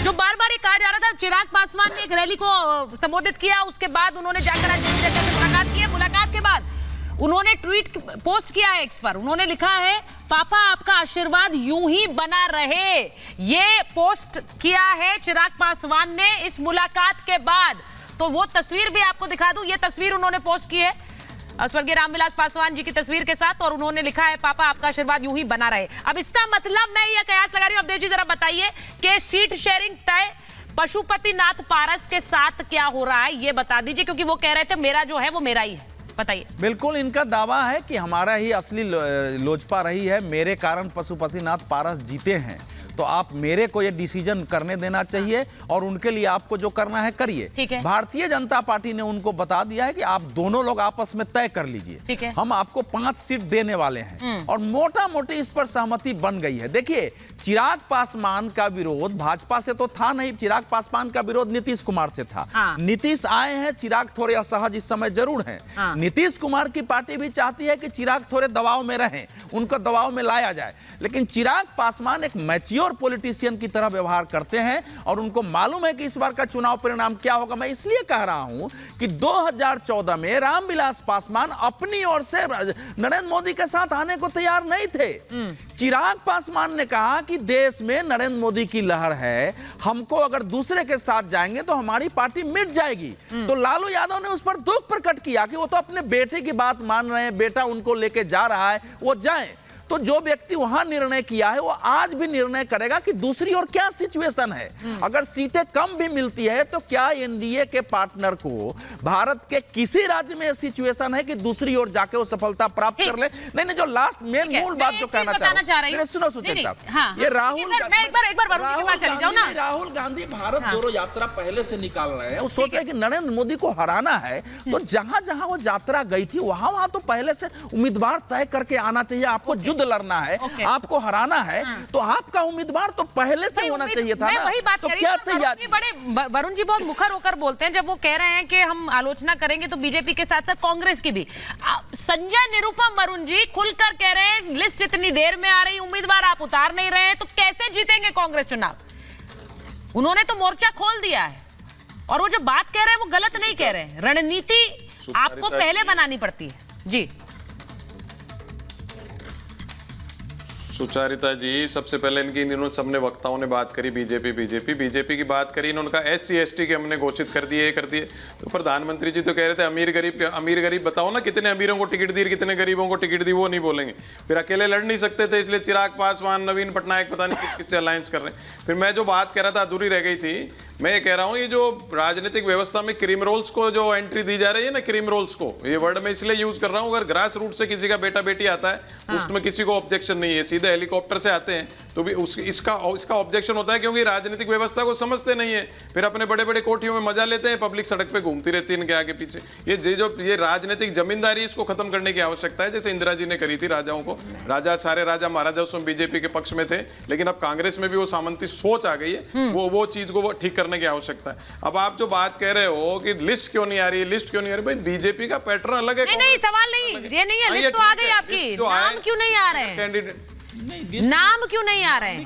जो बार बार ये कहा जा रहा था, चिराग पासवान ने एक रैली को संबोधित किया, उसके बाद उन्होंने जाकर मुलाकात की है। मुलाकात के बाद उन्होंने ट्वीट पोस्ट किया है एक्स पर, उन्होंने लिखा है पापा आपका आशीर्वाद यूं ही बना रहे। ये पोस्ट किया है चिराग पासवान ने इस मुलाकात के बाद। तो वो तस्वीर भी आपको दिखा दूं, ये तस्वीर उन्होंने पोस्ट की है स्वर्गीय रामविलास पासवान जी की तस्वीर के साथ, और उन्होंने लिखा है पापा आपका आशीर्वाद यूं ही बना रहे। अब इसका मतलब मैं ये कयास लगा रही हूं, अवधेश जी जरा बताइए कि सीट शेयरिंग तय पशुपतिनाथ पारस के साथ क्या हो रहा है, ये बता दीजिए, क्योंकि वो कह रहे थे मेरा जो है वो मेरा ही है। बताइए। बिल्कुल, इनका दावा है कि हमारा ही असली लोजपा रही है, मेरे कारण पशुपतिनाथ पारस जीते हैं, तो आप मेरे को ये डिसीजन करने देना चाहिए और उनके लिए आपको जो करना है करिए। भारतीय जनता पार्टी ने उनको बता दिया है कि आप दोनों लोग आपस में तय कर लीजिए, हम आपको 5 सीट देने वाले हैं, और मोटा मोटी इस पर सहमति बन गई है। देखिए, चिराग पासवान का विरोध भाजपा से तो था नहीं, चिराग पासवान का विरोध नीतीश कुमार से था। नीतीश आए हैं, चिराग थोड़े असहज इस समय जरूर हैं। नीतीश कुमार की पार्टी भी चाहती है कि चिराग थोड़े दबाव में रहें, उनको दबाव में लाया जाए, लेकिन चिराग पासवान एक मैच्योर पॉलिटिशियन की तरह व्यवहार करते हैं और उनको मालूम है कि इस बार का चुनाव परिणाम क्या होगा। मैं इसलिए कह रहा हूं कि 2014 में रामविलास पासवान अपनी ओर से नरेंद्र मोदी के साथ आने को तैयार नहीं थे। चिराग पासवान ने कहा कि देश में नरेंद्र मोदी की लहर है, हमको अगर दूसरे के साथ जाएंगे तो हमारी पार्टी मिट जाएगी। तो लालू यादव ने उस पर दुख प्रकट किया कि वो तो अपने बेटे की बात मान रहे हैं, बेटा उनको लेके जा रहा है, वो जाए। तो जो व्यक्ति वहां निर्णय किया है वो आज भी निर्णय करेगा कि दूसरी ओर क्या सिचुएशन है। अगर सीटें कम भी मिलती है तो क्या एनडीए के पार्टनर को भारत के किसी राज्य में सिचुएशन है कि दूसरी ओर जाके वो सफलता प्राप्त कर ले? नहीं, जो लास्ट मेन मूल बात जो कहना चाह रहा हूं, सुनो सुचेता, ये राहुल गांधी भारत जोड़ो यात्रा पहले से निकाल रहे हैं। वो सोच रहे कि नरेंद्र मोदी को हराना है, तो जहां जहां वो यात्रा गई थी वहां तो पहले से उम्मीदवार तय करके आना चाहिए। आपको लड़ना है, आपको हराना है, तो आपका उम्मीदवार तो पहले से होना चाहिए था ना। वही बात तो क्या तैयारी? बड़े वरुण जी बहुत मुखर होकर बोलते हैं जब वो कह रहे हैं कि हम आलोचना करेंगे तो बीजेपी के साथ साथ कांग्रेस की भी। संजय निरुपम वरुण जी खुलकर कह रहे हैं लिस्ट इतनी देर में आ रही, उम्मीदवार आप उतार नहीं रहे हैं, तो कैसे जीतेंगे कांग्रेस चुनाव? उन्होंने तो मोर्चा खोल दिया है, और वो जो बात कह रहे हैं वो गलत नहीं कह रहे हैं। रणनीति आपको पहले बनानी पड़ती है। जी सुचारिता जी, सबसे पहले इन्होंने सबने वक्ताओं ने बात करी बीजेपी की बात करी, इन्होंने कहा SC ST के हमने घोषित कर दिए तो प्रधानमंत्री जी तो कह रहे थे अमीर गरीब बताओ ना कितने अमीरों को टिकट दी, कितने गरीबों को टिकट दी, वो नहीं बोलेंगे। फिर अकेले लड़ नहीं सकते थे, इसलिए चिराग पासवान, नवीन पटनायक पता नहीं किससे अलायंस कर रहे हैं। फिर मैं जो बात कह रहा था अधूरी रह गई थी, मैं ये कह रहा हूँ ये जो राजनीतिक व्यवस्था में क्रीम रोल्स को जो एंट्री दी जा रही है ना, क्रीम रोल्स को, ये वर्ड मैं इसलिए यूज कर रहा हूँ, अगर ग्रास रूट से किसी का बेटा बेटी आता है उसमें किसी को ऑब्जेक्शन नहीं है, सीधे हेलीकॉप्टर से आते हैं तो भी इसका ऑब्जेक्शन होता है, क्योंकि राजनीतिक व्यवस्था को समझते नहीं है। फिर अपने बड़े बड़े कोठियों में मजा लेते हैं, पब्लिक सड़क पे घूमती रहती है इनके आगे पीछे। ये राजनीतिक जमींदारी, इसको खत्म करने की आवश्यकता है, जैसे इंदिरा जी ने करी थी राजाओं को। सारे राजा महाराजा उसमें बीजेपी के पक्ष में थे, लेकिन अब कांग्रेस में भी वो सामंती सोच आ गई है, वो चीज को ठीक करने की आवश्यकता है। अब आप जो बात कह रहे हो कि लिस्ट क्यों नहीं आ रही, भाई बीजेपी का पैटर्न अलग है। नहीं, सवाल नहीं, ये नहीं है, लिस्ट तो आ गई आपकी, नाम क्यों नहीं आ रहे हैं? कैंडिडेट नाम क्यों नहीं आ रहे हैं?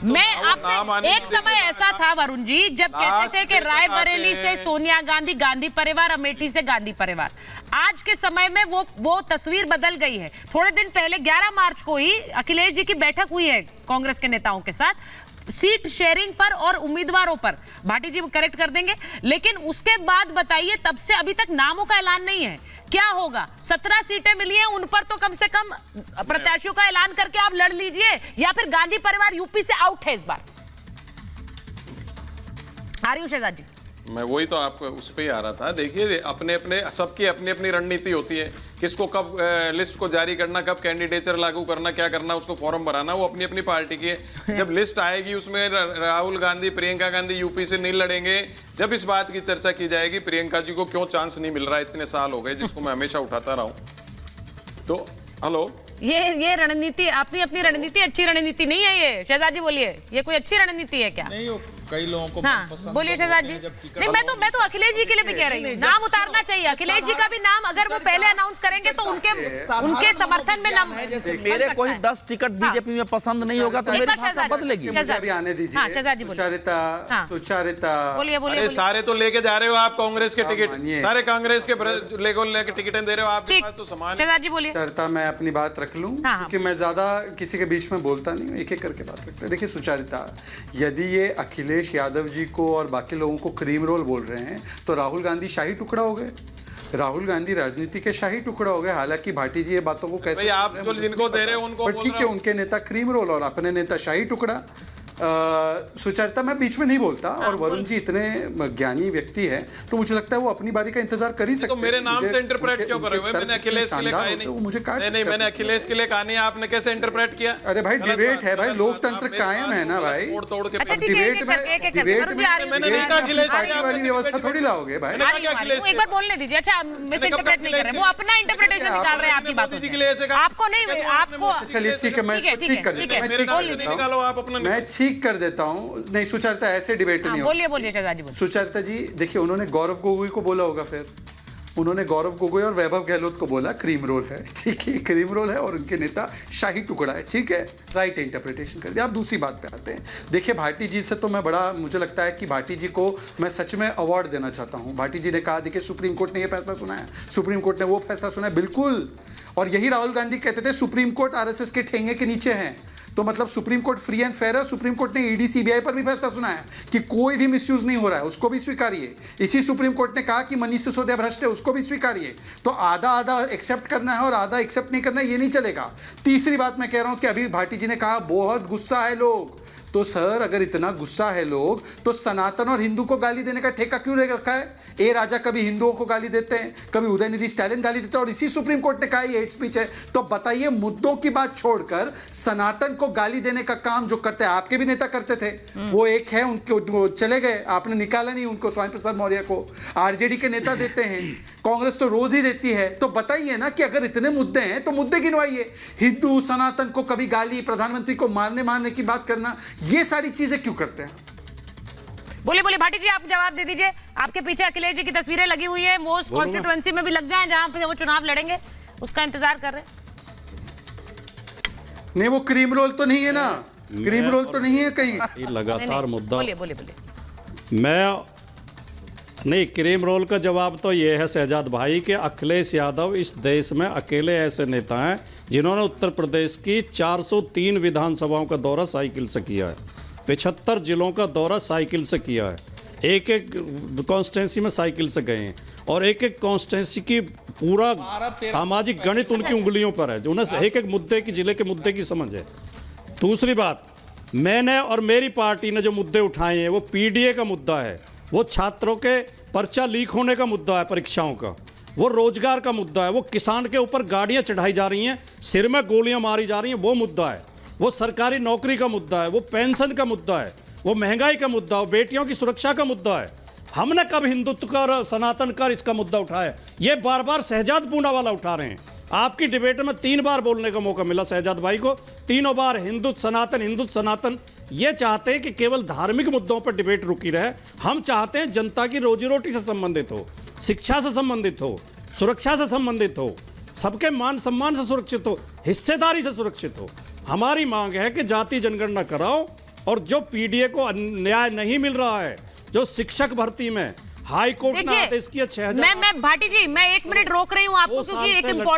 मैं आपसे, एक समय ऐसा था वरुण जी जब कहते थे कि रायबरेली से सोनिया गांधी, गांधी परिवार, अमेठी से गांधी परिवार। आज के समय में वो तस्वीर बदल गई है। थोड़े दिन पहले 11 मार्च को ही अखिलेश जी की बैठक हुई है कांग्रेस के नेताओं के साथ, सीट शेयरिंग पर और उम्मीदवारों पर। भाटी जी करेक्ट कर देंगे, लेकिन उसके बाद बताइए, तब से अभी तक नामों का ऐलान नहीं है। क्या होगा? 17 सीटें मिली हैं, उन पर तो कम से कम प्रत्याशियों का ऐलान करके आप लड़ लीजिए, या फिर गांधी परिवार यूपी से आउट है इस बार। आर्यू शहजाद जी, मैं वही तो आपको उस पे ही आ रहा था। देखिए, सबकी अपनी अपनी रणनीति होती है, किसको कब लिस्ट को जारी करना, कब कैंडिडेचर लागू करना, क्या करना, उसको फॉर्म भराना, वो अपनी अपनी पार्टी की है। जब लिस्ट आएगी उसमें राहुल गांधी, प्रियंका गांधी यूपी से नहीं लड़ेंगे, जब इस बात की चर्चा की जाएगी प्रियंका जी को क्यों चांस नहीं मिल रहा है, इतने साल हो गए, जिसको मैं हमेशा उठाता रहा हूं। तो हेलो, ये रणनीति, अपनी रणनीति अच्छी रणनीति नहीं है ये। शहजाद जी बोलिए, ये कोई अच्छी रणनीति है क्या? नहीं, कई लोगों को हाँ, पसंद बोलिए तो शहजाद जी। होते हैं जब टिकट नहीं, मैं तो अखिलेश जी के लिए भी कह रही हूँ, नाम उतारना चाहिए अखिलेश जी का भी नाम, अगर वो पहले अनाउंस करेंगे तो उनके समर्थन में नाम जैसे मेरे को ही 10 टिकट बीजेपी में पसंद नहीं होगा तो मेरी भाषा बदलेगी। मुझे अभी आने दीजिए। सुचारिता बोलिए बोलिए। अरे सारे तो लेके जा रहे हो आप कांग्रेस के टिकट, सारे कांग्रेस के लेके टिकटें दे रहे हो, आपके पास तो समान शहजाद जी बोलिए। सुचारिता मैं अपनी बात रख लूं क्योंकि मैं ज्यादा किसी के बीच में बोलता नहीं हूं, एक एक करके बात रखते हैं। देखिए सुचारिता, यदि ये अखिलेश यादव जी को और बाकी लोगों को क्रीम रोल बोल रहे हैं तो राहुल गांधी शाही टुकड़ा हो गए। राहुल गांधी राजनीति के शाही टुकड़ा हो गए। हालांकि भाटी जी ये बातों को कैसे आप जो जिनको दे रहे हो उनको, ठीक है, उनके नेता क्रीम रोल और अपने नेता शाही टुकड़ा। सुचारिता मैं बीच में नहीं बोलता और वरुण जी इतने ज्ञानी व्यक्ति है तो मुझे लगता है वो अपनी बारी का इंतजार कर ही सकते हैं। तो मेरे नाम से इंटरप्रेट क्यों कर रहे हो? मैंने अखिलेश के लिए कहा नहीं, मुझे नहीं, मैंने अखिलेश के लिए कहा नहीं, आपने कैसे इंटरप्रेट किया? अरे भाई डिबेट है भाई, लोकतंत्र कायम है ना भाई, तोड़ के डिबेट में मैंने नहीं कहा अखिलेश वाली व्यवस्था थोड़ी लाओगे भाई। एक बार बोलने दीजिए। अच्छा, मिस इंटरप्रेट नहीं कर रहे, वो अपना इंटरप्रिटेशन निकाल रहे हैं आपकी बातों से। आपको नहीं, आपको चलिए ठीक है, मैं ठीक कर देता हूँ, मैं ठीक कर देता हूँ। नहीं सुचारिता, ऐसे डिबेट नहीं हो। बोलिए शहजाद जी। सुचारिता जी देखिए, उन्होंने गौरव गोगोई को बोला होगा, फिर उन्होंने गौरव गोगोई और वैभव गहलोत को बोला क्रीम रोल है, ठीक है, क्रीम रोल है और उनके नेता शाही टुकड़ा है, ठीक है, राइट इंटरप्रिटेशन कर दिया। आप दूसरी बात पे आते हैं। देखिए भाटी जी से तो मैं बड़ा, मुझे लगता है कि भाटी जी को मैं सच में अवार्ड देना चाहता हूँ। भाटी जी ने कहा, देखिए सुप्रीम कोर्ट ने ये फैसला सुनाया, सुप्रीम कोर्ट ने वो फैसला सुनाया, बिल्कुल। और यही राहुल गांधी कहते थे सुप्रीम कोर्ट आरएसएस के ठेंगे के नीचे है, तो मतलब supreme court free and fair है। सुप्रीम कोर्ट ने ईडी सीबीआई पर भी फैसला सुनाया कि कोई भी मिसयूज नहीं हो रहा है, उसको भी स्वीकारिए। इसी सुप्रीम कोर्ट ने कहा कि मनीष सिसोदिया भ्रष्ट है, उसको भी स्वीकारिए। तो आधा आधा एक्सेप्ट करना है और आधा एक्सेप्ट नहीं करना है, ये नहीं चलेगा। तीसरी बात मैं कह रहा हूं कि अभी भाटी जी ने कहा बहुत गुस्सा है लोग, तो सर अगर इतना गुस्सा है लोग तो सनातन और हिंदू को गाली देने का ठेका क्यों ले रखा है? ए राजा कभी हिंदुओं को गाली देते हैं, कभी उदयनिधि स्टालिन गाली देते हैं और इसी सुप्रीम कोर्ट ने कहा ये हेट स्पीच है। तो बताइए, मुद्दों की बात छोड़कर सनातन को गाली देने का काम जो करते हैं, आपके भी नेता करते थे, वो एक है, उनके चले गए, आपने निकाला नहीं उनको, स्वामी प्रसाद मौर्य को। आरजेडी के नेता देते हैं, कांग्रेस तो रोज ही देती है। तो बताइए ना कि अगर इतने मुद्दे हैं तो मुद्दे गिनवाइए। हिंदू सनातन को कभी गाली, प्रधानमंत्री को मारने की बात करना, ये सारी चीजें क्यों करते हैं? बोलिए भाटी जी, आप जवाब दे दीजिए। आपके पीछे अखिलेश जी की तस्वीरें लगी हुई है, वो उस कॉन्स्टिट्यूएंसी में भी लग जाएं जहां पे वो चुनाव लड़ेंगे, उसका इंतजार कर रहे हैं। नहीं, वो क्रीम रोल तो नहीं है ना, क्रीम रोल तो नहीं है कहीं। लगातार मुद्दा, बोलिए। मैं नहीं, क्रीम रोल का जवाब तो ये है शहजाद भाई कि अखिलेश यादव इस देश में अकेले ऐसे नेता हैं जिन्होंने उत्तर प्रदेश की 403 विधानसभाओं का दौरा साइकिल से किया है, 75 जिलों का दौरा साइकिल से किया है, एक एक कॉन्स्टिट्यूंसी में साइकिल से गए हैं और एक एक कॉन्स्टिट्यूंसी की पूरा सामाजिक गणित उनकी उंगलियों पर है, उन्हें एक एक मुद्दे की, जिले के मुद्दे की समझ है। दूसरी बात, मैंने और मेरी पार्टी ने जो मुद्दे उठाए हैं वो पीडीए का मुद्दा है, वो छात्रों के पर्चा लीक होने का मुद्दा है, परीक्षाओं का, वो रोजगार का मुद्दा है, वो किसान के ऊपर गाड़ियां चढ़ाई जा रही हैं, सिर में गोलियां मारी जा रही हैं, वो मुद्दा है, वो सरकारी नौकरी का मुद्दा है, वो पेंशन का मुद्दा है, वो महंगाई का मुद्दा, वो बेटियों की सुरक्षा का मुद्दा है। हमने कब हिंदुत्व का और सनातन का इसका मुद्दा उठाया? ये बार बार शहजाद पूनावाला उठा रहे हैं। आपकी डिबेट में 3 बार बोलने का मौका मिला शहजाद भाई को, तीनों बार हिंदुत्व सनातन। ये चाहते हैं कि केवल धार्मिक मुद्दों पर डिबेट रुकी रहे। हम चाहते हैं जनता की रोजी रोटी से संबंधित हो, शिक्षा से संबंधित हो, सुरक्षा से संबंधित हो, सबके मान सम्मान से सुरक्षित हो, हिस्सेदारी से सुरक्षित हो। हमारी मांग है कि जाति जनगणना कराओ और जो पीडीए को न्याय नहीं मिल रहा है, जो शिक्षक भर्ती में हाई कोर्ट ने आदेश किया 6000। मैं भाटी जी, मैं 1 मिनट रोक रही हूँ आपको क्योंकि एक